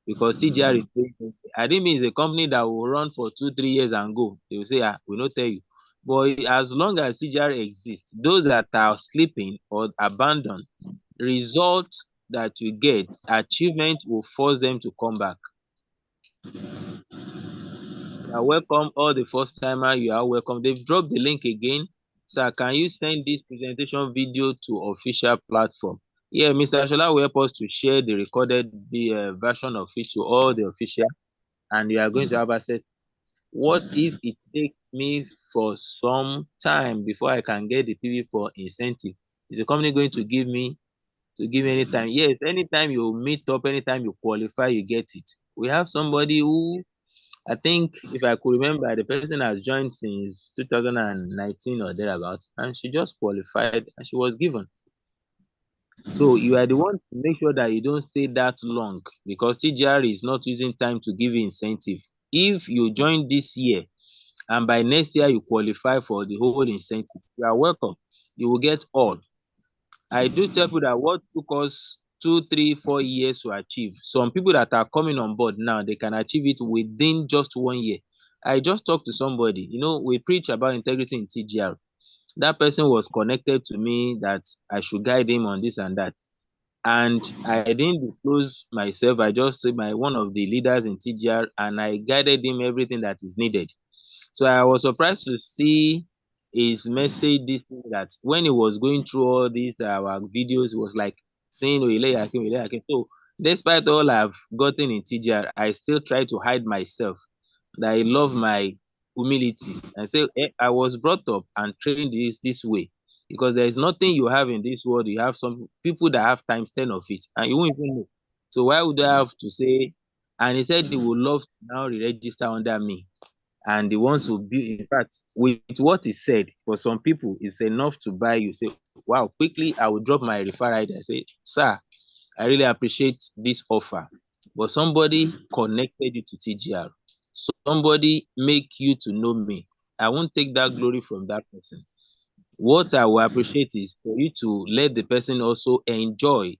Because TGR is doing it. I didn't mean it's a company that will run for 2-3 years and go. They will say, we not tell you. But as long as TGR exists, those that are sleeping or abandoned, results that you get, achievement will force them to come back. You are welcome, all the first timer, you are welcome. They've dropped the link again. Sir, can you send this presentation video to official platform? Yeah, Mr. Ashola will help us to share the recorded version of it to all the official, and you are going to have access. What if it takes me for some time before I can get the PV for incentive? Is the company going to give me anytime? Yes, anytime you meet up, anytime you qualify, you get it. We have somebody who, I think, if I could remember, the person has joined since 2019 or thereabout, and she just qualified and she was given. So you are the one to make sure that you don't stay that long because TGR is not using time to give you incentive. If you join this year and by next year you qualify for the whole incentive, you are welcome. You will get all. I do tell people that what took us 2, 3, 4 years to achieve, some people that are coming on board now, they can achieve it within just 1 year. I just talked to somebody, we preach about integrity in TGR. That person was connected to me that I should guide him on this and that. And I didn't disclose myself. I just said one of the leaders in TGR, and I guided him everything that is needed. So I was surprised to see his message this thing that when he was going through all these our videos, he was like saying Hakim. So despite all I've gotten in TGR, I still try to hide myself, that I love my humility and say, I was brought up and trained this way, because there is nothing you have in this world. You have some people that have times 10 of it and you won't even know. So why would I have to say? And he said he would love to now re-register under me, and they want to be, in fact, with what he said, for some people it's enough to buy you. Say, wow, quickly I will drop my referral ID. I say, sir, I really appreciate this offer, but somebody connected you to TGR, somebody make you to know me. I won't take that glory from that person. What I will appreciate is for you to let the person also enjoy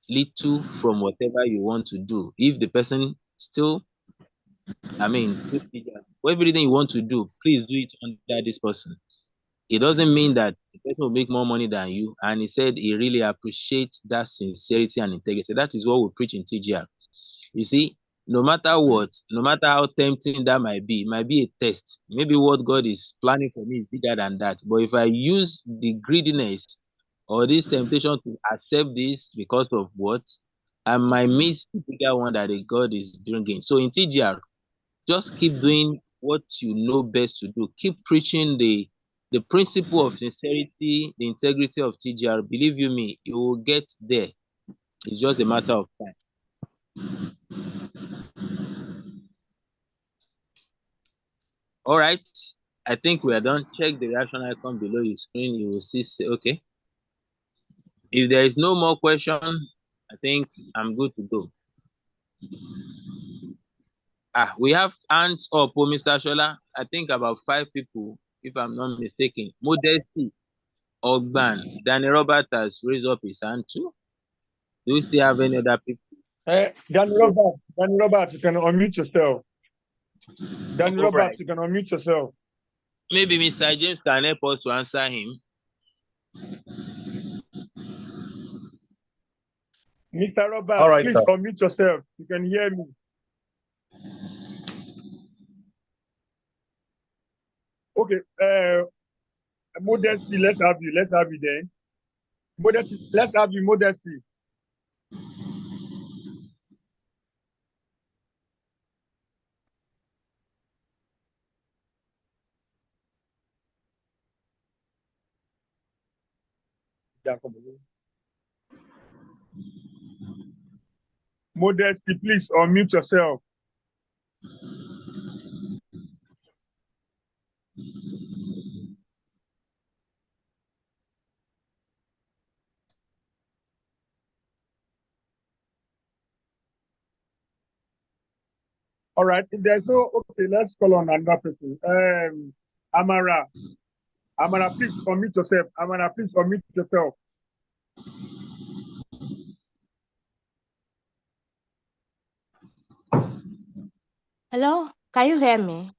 little from whatever you want to do. If the person still, everything you want to do, please do it under this person. It doesn't mean that the person will make more money than you. And he said he really appreciates that sincerity and integrity. That is what we preach in TGR. You see, no matter what, no matter how tempting that might be, it might be a test. Maybe what God is planning for me is bigger than that. But if I use the greediness or this temptation to accept this because of what, I might miss the bigger one that God is bringing. So in TGR, just keep doing what you know best to do. Keep preaching the principle of sincerity, the integrity of TGR. Believe you me, you will get there. It's just a matter of time. All right. I think we are done. Check the reaction icon below your screen. You will see, okay. If there is no more question, I think I'm good to go. We have hands up, Mr. Shola. I think about 5 people, if I'm not mistaken. Modesty, Ogban, Danny Robert has raised up his hand too. Do we still have any other people? Danny Robert, you can unmute yourself. Danny Robert, you can unmute yourself. Maybe Mr. James can help us to answer him. Mr. Robert, please unmute yourself. You can hear me. Okay. Modesty, let's have you. Let's have you then. Modesty, let's have you, Modesty. Modesty, please unmute yourself. All right. If there's no, okay, let's call on another person. Amara. Amara, please unmute yourself. Amara, please unmute yourself. Hello, can you hear me?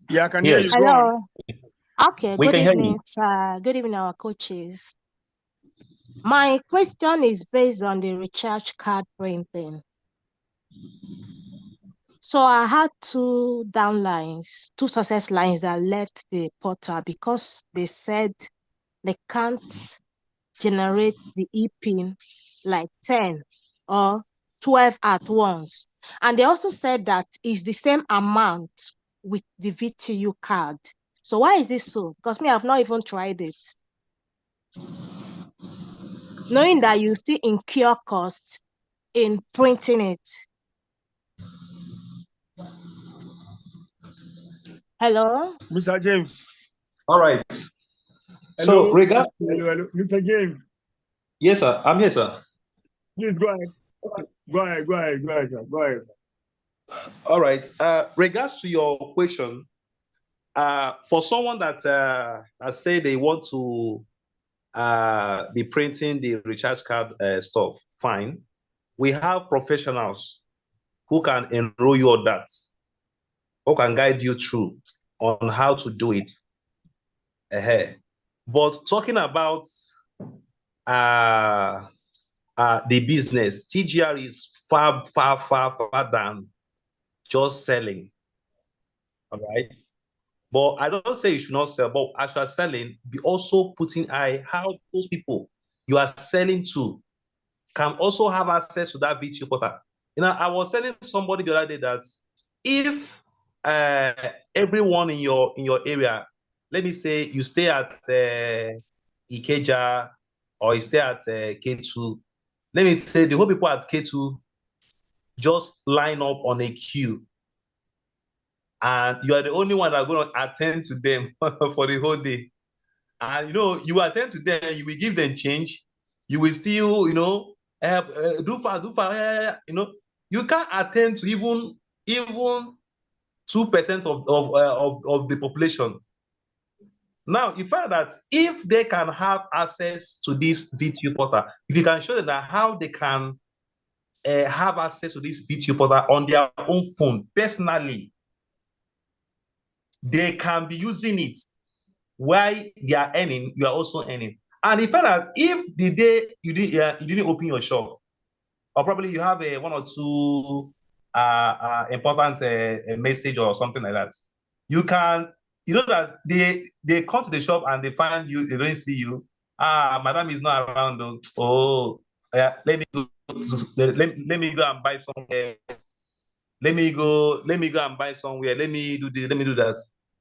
Yeah, I can hear you. Hello. Okay, good evening, sir. Good evening, our coaches. My question is based on the recharge card printing. So I had 2 downlines, 2 success lines that left the portal because they said they can't generate the e-pin like 10 or 12 at once. And they also said that it's the same amount with the VTU card. So why is this so? Because me, I've not even tried it. Knowing that you still incur costs in printing it. Hello? Mr. James. All right. Hello. So regard hello. Mr. James. Yes, sir. I'm here, sir. Please go ahead. Go ahead, sir. Go ahead. All right. Regards to your question, for someone that say they want to be printing the recharge card stuff, fine. We have professionals who can enroll you on that, who can guide you through on how to do it. But talking about the business, TGR is far, far, far, far than just selling. All right. But I don't say you should not sell, but as you are selling, be also putting eye how those people you are selling to can also have access to that VTU portal. I was telling somebody the other day that if everyone in your area, let me say you stay at Ikeja or you stay at K2, let me say the whole people at K2 just line up on a queue and you are the only one that are going to attend to them for the whole day. And you attend to them, you will give them change, you will still, do far, you can't attend to even 2% of the population. Now, you find that if they can have access to this VTU portal, if you can show them that how they can have access to this VTU portal on their own phone personally, they can be using it while they are earning, you are also earning. And in fact, that if the day you didn't open your shop, or probably you have one or two important message or something like that, you can, that they come to the shop and they find you, they don't see you. Madam is not around. Oh, let me go. Let me go and buy somewhere. Let me go and buy somewhere. Let me do this. Let me do that.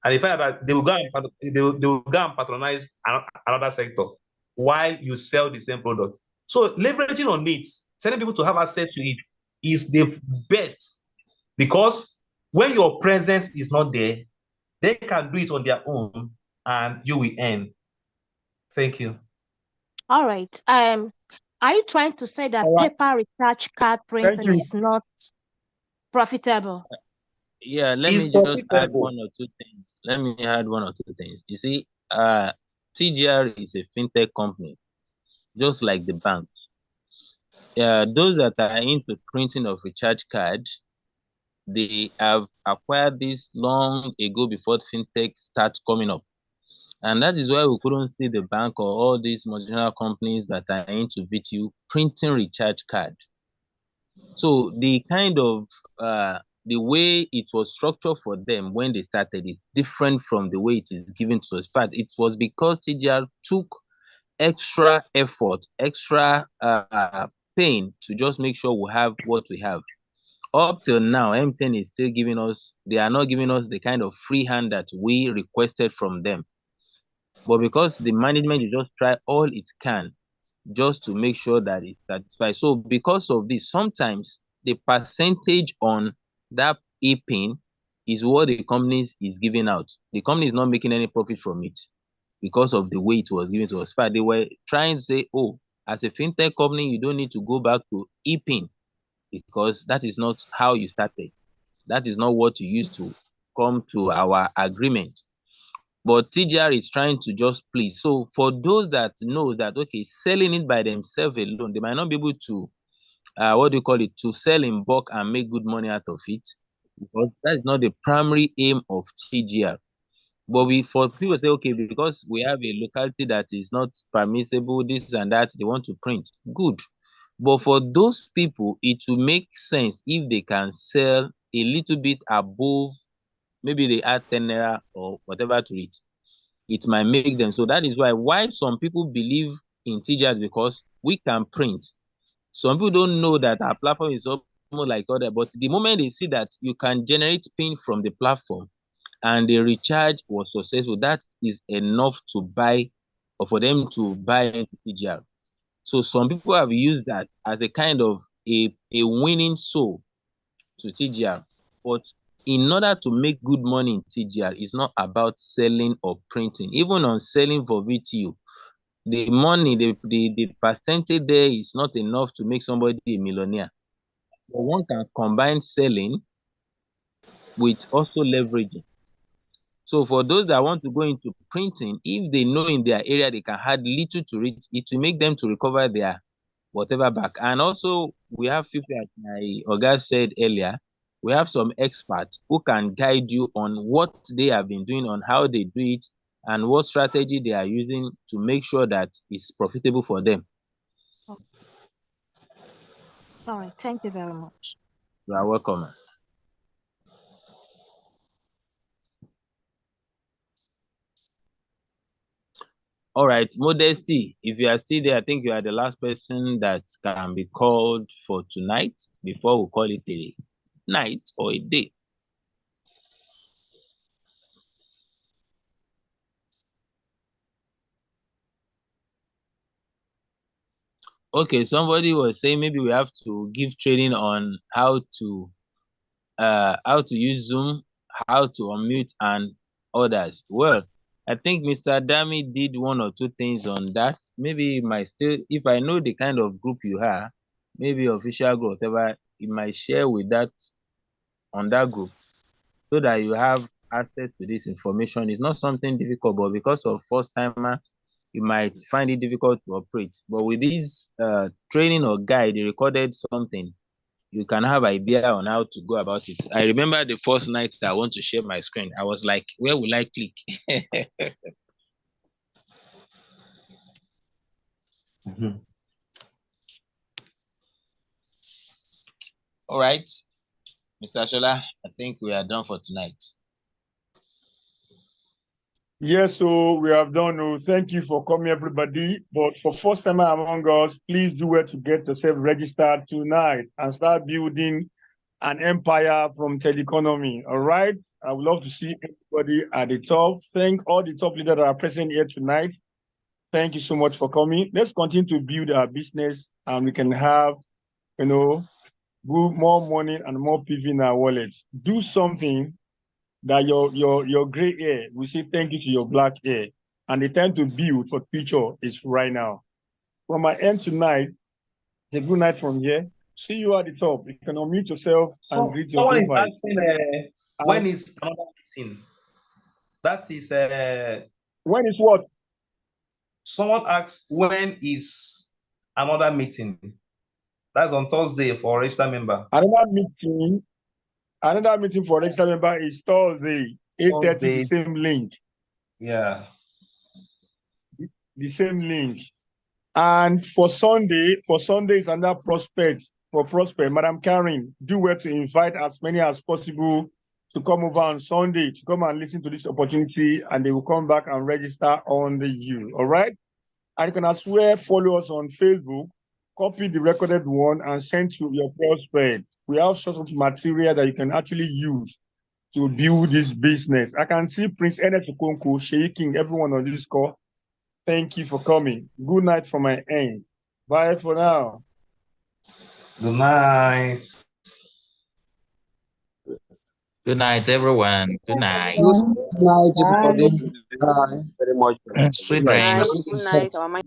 And in fact, that they will go and patronize another sector while you sell the same product. So leveraging on it, telling people to have access to it is the best, because when your presence is not there, they can do it on their own and you will earn. Thank you. All right. Are you trying to say that paper recharge card printing is not profitable? Yeah, let me just add one or two things. Let me add one or two things. You see, TGR is a fintech company, just like the bank. Those that are into printing of recharge card, they have acquired this long ago before fintech starts coming up. And that is why we couldn't see the bank or all these multinational companies that are into VTU printing recharge card. So the kind of the way it was structured for them when they started is different from the way it is given to us. But it was because TGR took extra effort, extra pain to just make sure we have what we have. Up till now, MTN is still giving us, they are not giving us the kind of free hand that we requested from them. But because the management is just try all it can just to make sure that it's satisfied. So because of this, sometimes the percentage on that e-pin is what the company is giving out. The company is not making any profit from it because of the way it was given to us. But they were trying to say, oh, as a fintech company, you don't need to go back to e-pin because that is not how you started. That is not what you used to come to our agreement. But TGR is trying to just please. So for those that know that, okay, selling it by themselves alone, they might not be able to, to sell in bulk and make good money out of it, because that is not the primary aim of TGR. But for people say, okay, because we have a locality that is not permissible, this and that, they want to print. Good. But for those people, it will make sense if they can sell a little bit above, maybe they add 10 naira or whatever to it. It might make them. So that is why some people believe in TGR, because we can print. Some people don't know that our platform is almost like other, but the moment they see that you can generate pin from the platform and the recharge was successful, that is enough to buy or for them to buy into TGR. So some people have used that as a kind of a winning soul to TGR. But in order to make good money in TGR, it's not about selling or printing. Even on selling for VTU, the money, the percentage there is not enough to make somebody a millionaire. But one can combine selling with also leveraging. So for those that want to go into printing, if they know in their area they can add little to it, it will make them to recover their whatever back. And also we have people, as my Oga said earlier, we have some experts who can guide you on what they have been doing, on how they do it, and what strategy they are using to make sure that it's profitable for them. All right. Thank you very much. You are welcome. All right, Modesty, if you are still there, I think you are the last person that can be called for tonight before we call it a night or a day. Okay, somebody was saying maybe we have to give training on how to use Zoom, how to unmute and others. Well, I think Mr. Dami did one or two things on that. Maybe it might still, if I know the kind of group you are, maybe official group, whatever, it might share with that on that group so that you have access to this information. It's not something difficult, but because of first timer, you might find it difficult to operate. But with this training or guide, they recorded something, you can have idea on how to go about it. I remember the first night I want to share my screen, I was like, where will I click? All right, Mr. Shola, I think we are done for tonight. Yes, so we have done. Thank you for coming, everybody. But for first time among us, please do well to get yourself registered tonight and start building an empire from Teleconomy. All right. I would love to see everybody at the top. Thank all the top leaders that are present here tonight. Thank you so much for coming. Let's continue to build our business and we can have, good, more money and more PV in our wallets. Do something that your gray hair will say thank you to your black hair. And the time to build for future is right now. From my end tonight, it's a good night from here. See you at the top. You can unmute yourself and greet your Someone is invite. asking when is another meeting? That is when is what? Someone asks when is another meeting? That's on Thursday for registered member. Another meeting for registered member is Thursday, 8:30, the same link. Yeah. The same link. And for Sunday is another prospect. For prospect, Madam Karen, do well to invite as many as possible to come over on Sunday to come and listen to this opportunity, and they will come back and register on the U. All right. And you can as well follow us on Facebook, copy the recorded one and send to your prospect. We have sorts of material that you can actually use to build this business. I can see Prince Ernest Okonkwo shaking everyone on this call. Thank you for coming. Good night from my end. Bye for now. Good night. Good night, everyone. Good night. Good night, everybody. Bye. Very much. Sweet dreams. Good night. Our mind.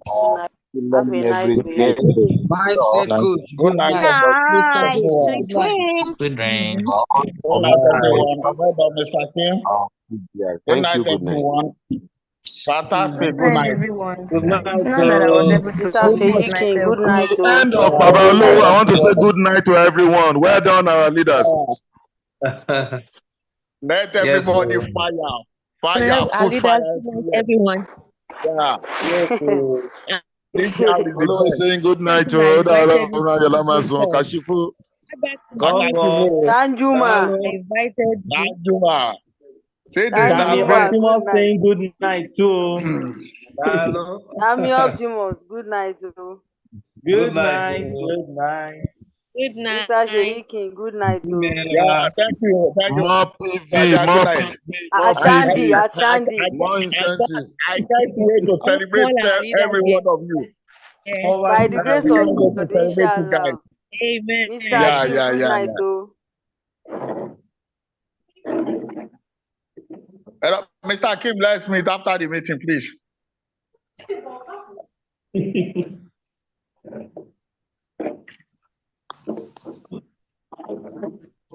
Have a nice Every day. day. Mike said good. Good night, Mr. Night. Good. Sweet Good night. dreams. Sweet dreams. Good night, everyone. Well done, Mr. Kim. Good Thank night, you. Good night. everyone. Fantastic. Good Good night, night. everyone. Good night. It's not that I was able to Mr. compose Sheyikin, myself. good night. End of Babalo. I want to say good night to everyone. Well done, our leaders. Let Yes, everybody sir. fire, Our put fire leaders, good night, everywhere. everyone. Yeah. Yes. This girl is the Olo is best. saying good night to I Oda invited you to the Kashifu. platform. Back to God me. bless. Sanjuma. I invited you. Danjuma. Say this Sanjuma, are Dami very good night. saying good night too. Hello. Dami Optimus, good night. Good night. Good night. Good night. Mr. Sheyikin, good night. yeah, thank you. Thank you. More PV, Good more night. PV, more Ashandi, PV, Ashandi. more incentive. I can't wait to All celebrate our leaders every here. one of you. Yeah. By the I grace can't of wait God, to celebrate you guys. inshallah. Amen. Mr. Yeah, Akim, yeah, good yeah, night. yeah. Mr. Akim, let's meet after the meeting, please.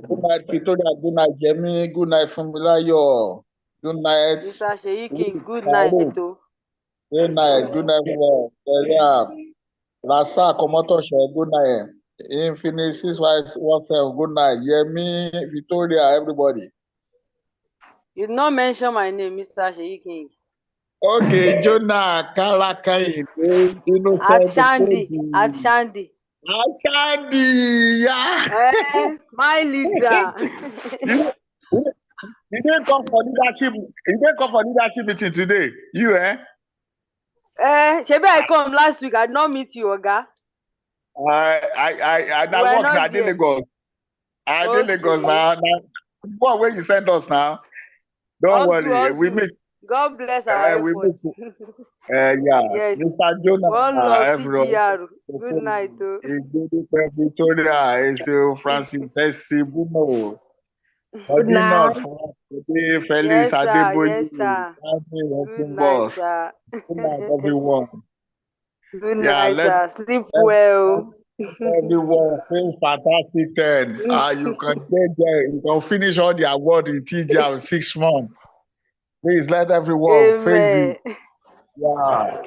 Good night. night, Victoria. Good night, Jemmy. Good night, Funmilayo. Good night. Mr. Sheyi King, good Farouk. night. Oh. Good night. Good night, everyone. Yeah. Rasa Komotoshe. Good night. Infinite 617. Good night. Yemi, Victoria, everybody. You did not mention my name, Mr. Sheyi King. Okay, Jonah, Kalakai, At Innocent, Shandy, Kobe. at Shandy. Ashadi, yeah. My leader. You didn't come for leadership. You didn't come for leadership meeting today. You, eh? Shebi I come last week. I did not meet you, Oga. I You were work not now. I did there. Lagos. I did Lagos Okay. now. What way you send us now? Don't worry. We Also. meet. God bless our We meet. efforts. Yeah. Yes. Mr. Jonah, One love, everyone. CGR. Good night. Oh. Victoria, Francis, S.C. Buno. Good night. Today, Felix Yes, sir. Adeboye, Yes, sir. Good night, boss. sir. Good night, everyone. Good Yeah, night, let sir. Sleep well. everyone feel fantastic. You can get there. You can finish all the award in TGR in 6 months. Please let everyone face Amen. it. Yeah.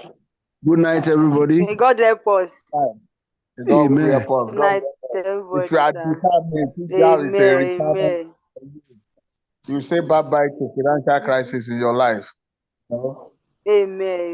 Good night, everybody. May God help us. God will Amen. help us. Good God night, will help us. If everybody, you are sir. determined, TGR is a Amen. retirement. Amen. You say bye-bye to financial crisis in your life. No? Amen.